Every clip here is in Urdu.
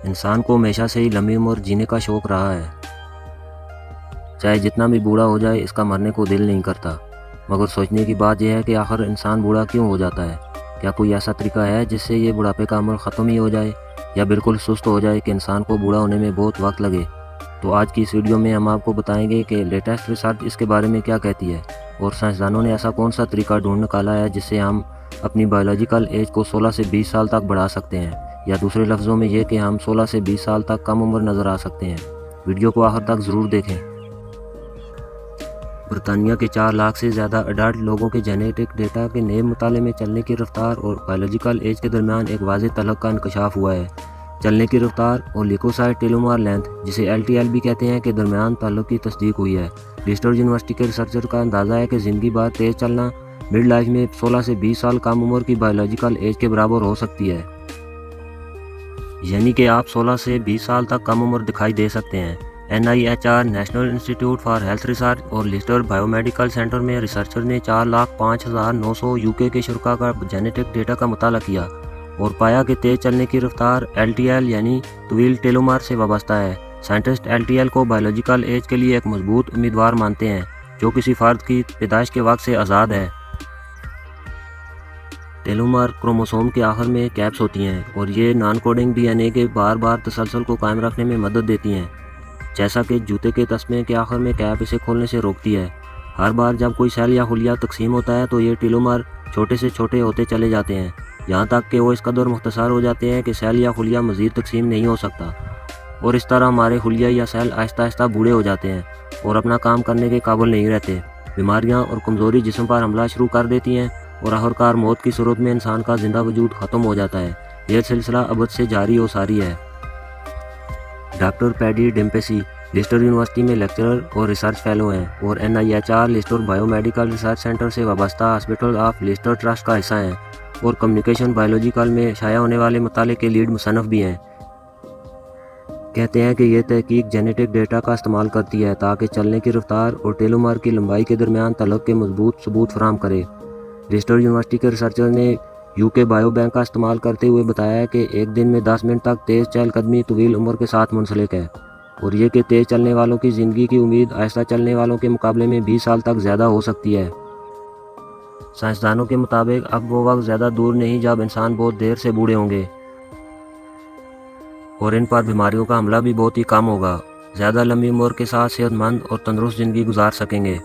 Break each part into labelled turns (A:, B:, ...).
A: انسان کو ہمیشہ سے ہی لمبی عمر جینے کا شوق رہا ہے، چاہے جتنا بھی بوڑھا ہو جائے اس کا مرنے کو دل نہیں کرتا۔ مگر سوچنے کی بات یہ ہے کہ آخر انسان بوڑھا کیوں ہو جاتا ہے؟ کیا کوئی ایسا طریقہ ہے جس سے یہ بڑھاپے کا عمل ختم ہی ہو جائے، یا بالکل سست ہو جائے کہ انسان کو بوڑھا ہونے میں بہت وقت لگے؟ تو آج کی اس ویڈیو میں ہم آپ کو بتائیں گے کہ لیٹسٹ ریسرچ اس کے بارے میں کیا کہتی ہے، اور سائنسدانوں نے ایسا کون سا طریقہ ڈھونڈ نکالا ہے جس سے ہم اپنی بایولوجیکل ایج کو 16 سے 20 سال تک بڑھا سکتے ہیں، یا دوسرے لفظوں میں یہ کہ ہم 16 سے 20 سال تک کم عمر نظر آ سکتے ہیں۔ ویڈیو کو آخر تک ضرور دیکھیں۔ برطانیہ کے 4 لاکھ سے زیادہ اڈلٹ لوگوں کے جینیٹک ڈیٹا کے نئے مطالعے میں چلنے کی رفتار اور بایولوجیکل ایج کے درمیان ایک واضح تعلق کا انکشاف ہوا ہے۔ چلنے کی رفتار اور لیکوسائٹ ٹیلومر لینتھ، جسے LTL بھی کہتے ہیں، کے درمیان تعلق کی تصدیق ہوئی ہے۔ لیسٹر یونیورسٹی کے ریسرچر کا اندازہ ہے کہ زندگی بھر تیز چلنا مڈ لائف میں 16 سے 20 سال کم عمر کی بایولوجیکل ایج کے برابر ہو سکتی ہے، یعنی کہ آپ 16 سے 20 سال تک کم عمر دکھائی دے سکتے ہیں۔ NIHR national institute for health research اور لیسٹر بائیو میڈیکل سینٹر میں ریسرچر نے 4,05,900 UK کے شرکاء کا جینیٹک ڈیٹا کا مطالعہ کیا اور پایا کہ تیز چلنے کی رفتار LTL یعنی طویل ٹیلومر سے وابستہ ہے۔ سائنٹسٹ LTL کو بایولوجیکل ایج کے لیے ایک مضبوط امیدوار مانتے ہیں جو کسی فرد کی پیدائش کے وقت سے آزاد ہے۔ ٹیلومر کروموسوم کے آخر میں کیپس ہوتی ہیں اور یہ نان کوڈنگ DNA کے بار بار تسلسل کو قائم رکھنے میں مدد دیتی ہیں، جیسا کہ جوتے کے تسمے کے آخر میں کیپ اسے کھولنے سے روکتی ہے۔ ہر بار جب کوئی سیل یا خلیہ تقسیم ہوتا ہے تو یہ ٹیلومر چھوٹے سے چھوٹے ہوتے چلے جاتے ہیں، یہاں تک کہ وہ اس قدر مختصر ہو جاتے ہیں کہ سیل یا خلیہ مزید تقسیم نہیں ہو سکتا، اور اس طرح ہمارے خلیہ یا سیل آہستہ آہستہ بوڑھے ہو جاتے ہیں اور اپنا کام کرنے کے قابل نہیں رہتے۔ بیماریاں اور کمزوری جسم پر حملہ شروع کر دیتی ہیں اور آخرکار موت کی صورت میں انسان کا زندہ وجود ختم ہو جاتا ہے۔ یہ سلسلہ ابد سے جاری و ساری ہے۔ ڈاکٹر پیڈی ڈیمپسی لیسٹر یونیورسٹی میں لیکچرر اور ریسرچ فیلو ہیں اور NIHR Leicester bio medical research centre سے وابستہ ہاسپٹل آف لیسٹر ٹرسٹ کا حصہ ہیں اور کمیونیکیشن بایولوجیکل میں شائع ہونے والے مطالعے کے لیڈ مصنف بھی ہیں۔ کہتے ہیں کہ یہ تحقیق جینیٹک ڈیٹا کا استعمال کرتی ہے تاکہ چلنے کی رفتار اور ٹیلومر کی لمبائی کے درمیان تعلق کے مضبوط ثبوت فراہم کرے۔ لیسٹر یونیورسٹی کے ریسرچر نے UK بائیو بینک کا استعمال کرتے ہوئے بتایا کہ ایک دن میں 10 منٹ تک تیز چہل قدمی طویل عمر کے ساتھ منسلک ہے، اور یہ کہ تیز چلنے والوں کی زندگی کی امید آہستہ چلنے والوں کے مقابلے میں 20 سال تک زیادہ ہو سکتی ہے۔ سائنسدانوں کے مطابق اب وہ وقت زیادہ دور نہیں جب انسان بہت دیر سے بوڑھے ہوں گے اور ان پر بیماریوں کا حملہ بھی بہت ہی کم ہوگا، زیادہ لمبی عمر کے ساتھ صحت مند اور تندرست زندگی گزار سکیں گے۔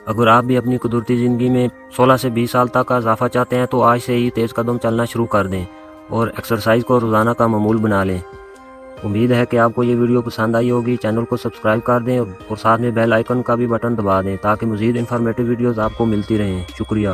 A: اگر آپ بھی اپنی قدرتی زندگی میں 16 سے 20 سال تک کا اضافہ چاہتے ہیں تو آج سے ہی تیز قدم چلنا شروع کر دیں اور ایکسرسائز کو روزانہ کا معمول بنا لیں۔ امید ہے کہ آپ کو یہ ویڈیو پسند آئی ہوگی۔ چینل کو سبسکرائب کر دیں اور ساتھ میں بیل آئیکن کا بھی بٹن دبا دیں تاکہ مزید انفارمیٹیو ویڈیوز آپ کو ملتی رہیں۔ شکریہ۔